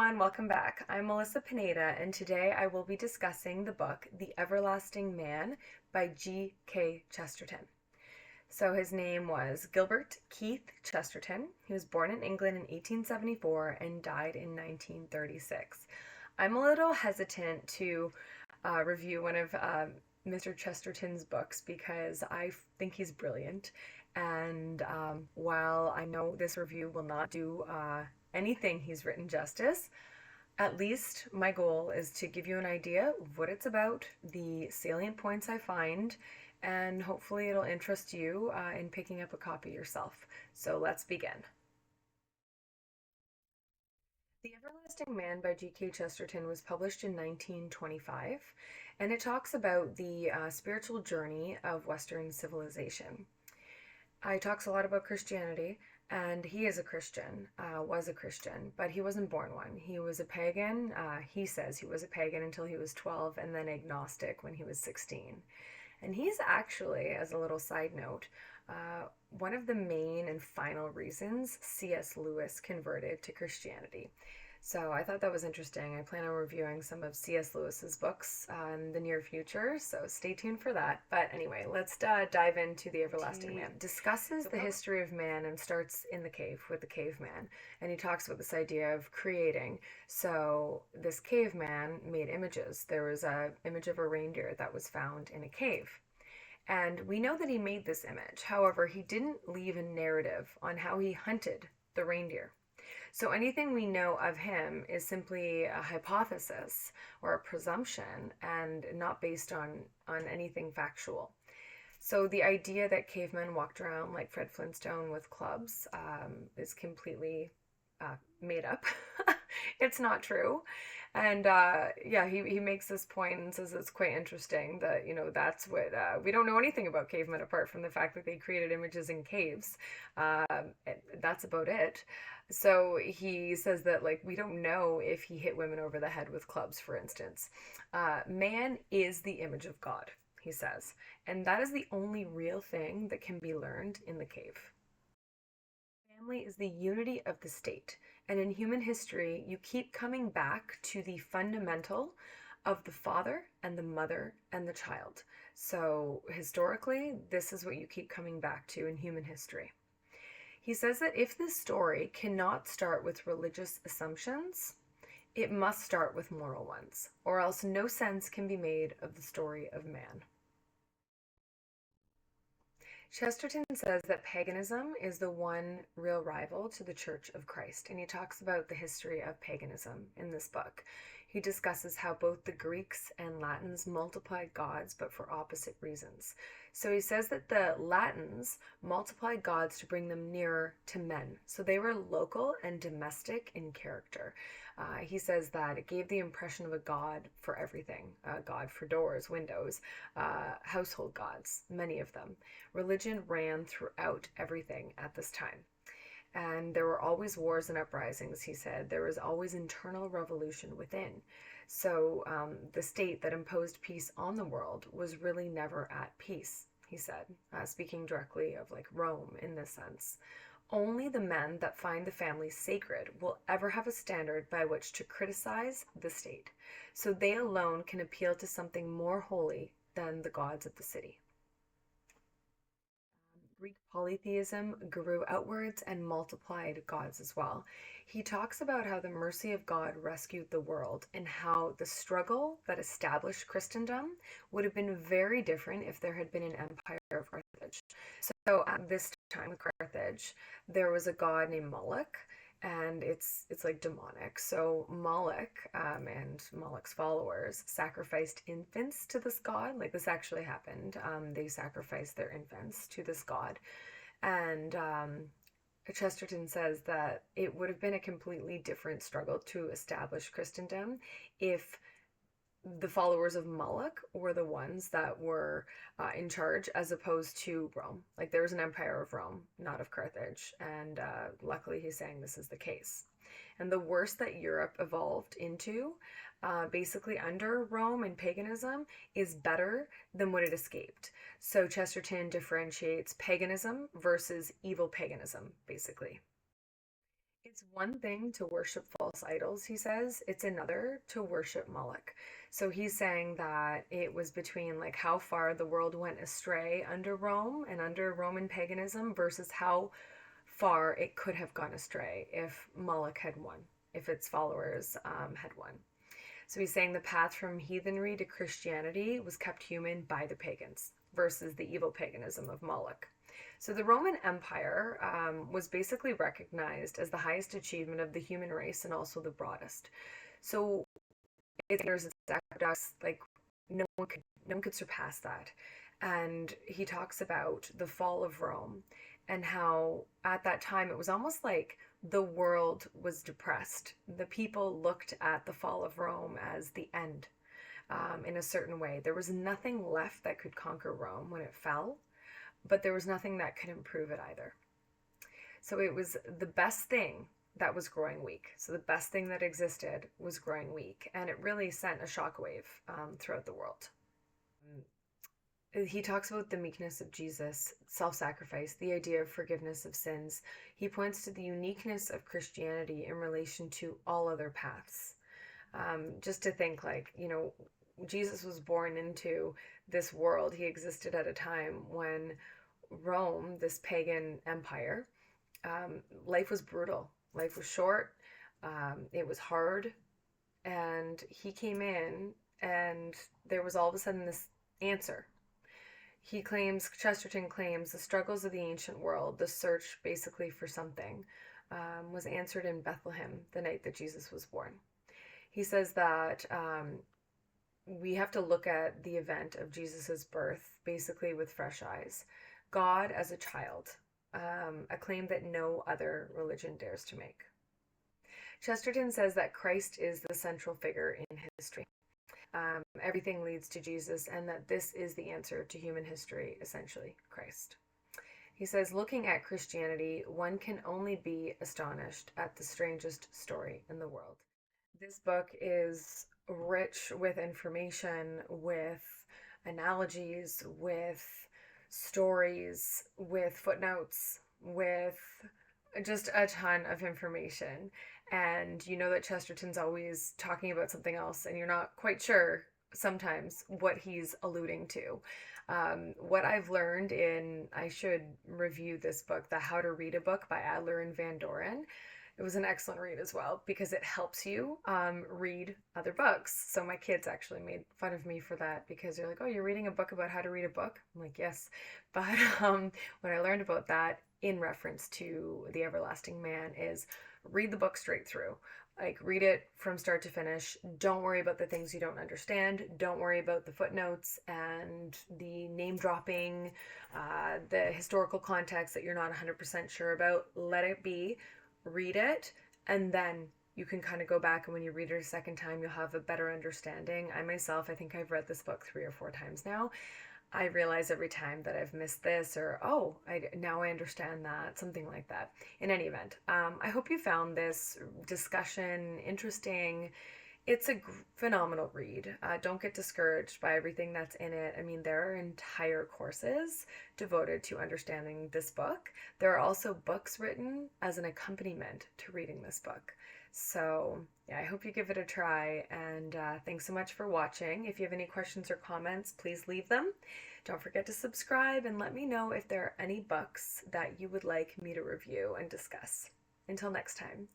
everyone, welcome back. I'm Melissa Pineda, and today I will be discussing the book The Everlasting Man by G.K. Chesterton. So his name was Gilbert Keith Chesterton. He was born in England in 1874 and died in 1936. I'm a little hesitant to review one of Mr. Chesterton's books because I think he's brilliant. And while I know this review will not do anything he's written justice, at least my goal is to give you an idea of what it's about, the salient points I find, and hopefully it'll interest you in picking up a copy yourself. So let's begin. The Everlasting Man by G.K. Chesterton was published in 1925, and it talks about the spiritual journey of Western civilization. He talks a lot about Christianity, and he is a Christian, was a Christian, but he wasn't born one. He was a pagan. He says he was a pagan until he was 12, and then agnostic when he was 16. And he's actually, as a little side note, one of the main and final reasons C.S. Lewis converted to Christianity. So I thought that was interesting. I plan on reviewing some of C.S. Lewis's books in the near future, so stay tuned for that. But anyway, let's dive into The Everlasting Man. He discusses the history of man and starts in the cave with the caveman. And he talks about this idea of creating. So this caveman made images. There was an image of a reindeer that was found in a cave. And we know that he made this image. However, he didn't leave a narrative on how he hunted the reindeer. So anything we know of him is simply a hypothesis or a presumption and not based on anything factual. So the idea that cavemen walked around like Fred Flintstone with clubs is completely made up. It's not true. And yeah, he makes this point and says it's quite interesting that, that's what we don't know anything about cavemen apart from the fact that they created images in caves. That's about it. So he says that, like, we don't know if he hit women over the head with clubs, for instance. Man is the image of God, he says, and that is the only real thing that can be learned in the cave. Family is the unity of the state, and in human history, you keep coming back to the fundamental of the father and the mother and the child. So historically, this is what you keep coming back to in human history. He says that if this story cannot start with religious assumptions, it must start with moral ones, or else no sense can be made of the story of man. Chesterton says that paganism is the one real rival to the Church of Christ, and he talks about the history of paganism in this book. He discusses how both the Greeks and Latins multiplied gods, but for opposite reasons. So he says that the Latins multiplied gods to bring them nearer to men. So they were local and domestic in character. He says that it gave the impression of a god for everything, a god for doors, windows, household gods, many of them. Religion ran throughout everything at this time. And there were always wars and uprisings, he said. There was always internal revolution within. So the state that imposed peace on the world was really never at peace, he said, speaking directly of like Rome in this sense. Only the men that find the family sacred will ever have a standard by which to criticize the state. So they alone can appeal to something more holy than the gods of the city. Greek polytheism grew outwards and multiplied gods as well. He talks about how the mercy of God rescued the world and how the struggle that established Christendom would have been very different if there had been an empire of Carthage. So at this time with Carthage, there was a god named Moloch, and it's like demonic. So Moloch and Moloch's followers sacrificed infants to this god. Like this actually happened. They sacrificed their infants to this god, and Chesterton says that it would have been a completely different struggle to establish Christendom if the followers of Moloch were the ones that were in charge as opposed to Rome. Like there was an empire of Rome, not of Carthage. And luckily he's saying this is the case. And the worse that Europe evolved into, basically under Rome and paganism, is better than what it escaped. So Chesterton differentiates paganism versus evil paganism, basically. It's one thing to worship false idols, he says. It's another to worship Moloch. So he's saying that it was between like how far the world went astray under Rome and under Roman paganism versus how far it could have gone astray if Moloch had won, if its followers had won. So he's saying the path from heathenry to Christianity was kept human by the pagans versus the evil paganism of Moloch. So the Roman Empire was basically recognized as the highest achievement of the human race and also the broadest. So there's this aqueducts, like no one could surpass that. And he talks about the fall of Rome and how at that time it was almost like the world was depressed. The people looked at the fall of Rome as the end in a certain way. There was nothing left that could conquer Rome when it fell, but there was nothing that could improve it either. So it was the best thing that was growing weak. So the best thing that existed was growing weak, and it really sent a shockwave throughout the world. He talks about the meekness of Jesus, self sacrifice, the idea of forgiveness of sins. He points to the uniqueness of Christianity in relation to all other paths. Just to think, like, Jesus was born into this world. He existed at a time when Rome, this pagan empire, life was brutal, life was short, it was hard, and he came in, and there was all of a sudden this answer. Chesterton claims, the struggles of the ancient world, the search basically for something, was answered in Bethlehem the night that Jesus was born. He says that we have to look at the event of Jesus's birth basically with fresh eyes. God as a child, a claim that no other religion dares to make. Chesterton says that Christ is the central figure in history. Everything leads to Jesus, and that this is the answer to human history, essentially, Christ. He says, looking at Christianity, one can only be astonished at the strangest story in the world. This book is rich with information, with analogies, with stories, with footnotes, with just a ton of information. And you know that Chesterton's always talking about something else, and you're not quite sure sometimes what he's alluding to. What I've learned I should review this book, The How to Read a Book by Adler and Van Doren. It was an excellent read as well because it helps you read other books. So my kids actually made fun of me for that because they're like, oh, you're reading a book about how to read a book? I'm like, yes. But when I learned about that in reference to The Everlasting Man is read the book straight through. Like, read it from start to finish. Don't worry about the things you don't understand. Don't worry about the footnotes and the name dropping, the historical context that you're not 100% sure about. Let it be. Read it, and then you can kind of go back, and when you read it a second time, you'll have a better understanding. I think I've read this book 3 or 4 times now. I realize every time that I've missed this, or now I understand that, something like that. In any event, I hope you found this discussion interesting. It's a phenomenal read. Don't get discouraged by everything that's in it. I mean, there are entire courses devoted to understanding this book. There are also books written as an accompaniment to reading this book. So, yeah, I hope you give it a try, and thanks so much for watching. If you have any questions or comments, please leave them. Don't forget to subscribe and let me know if there are any books that you would like me to review and discuss. Until next time.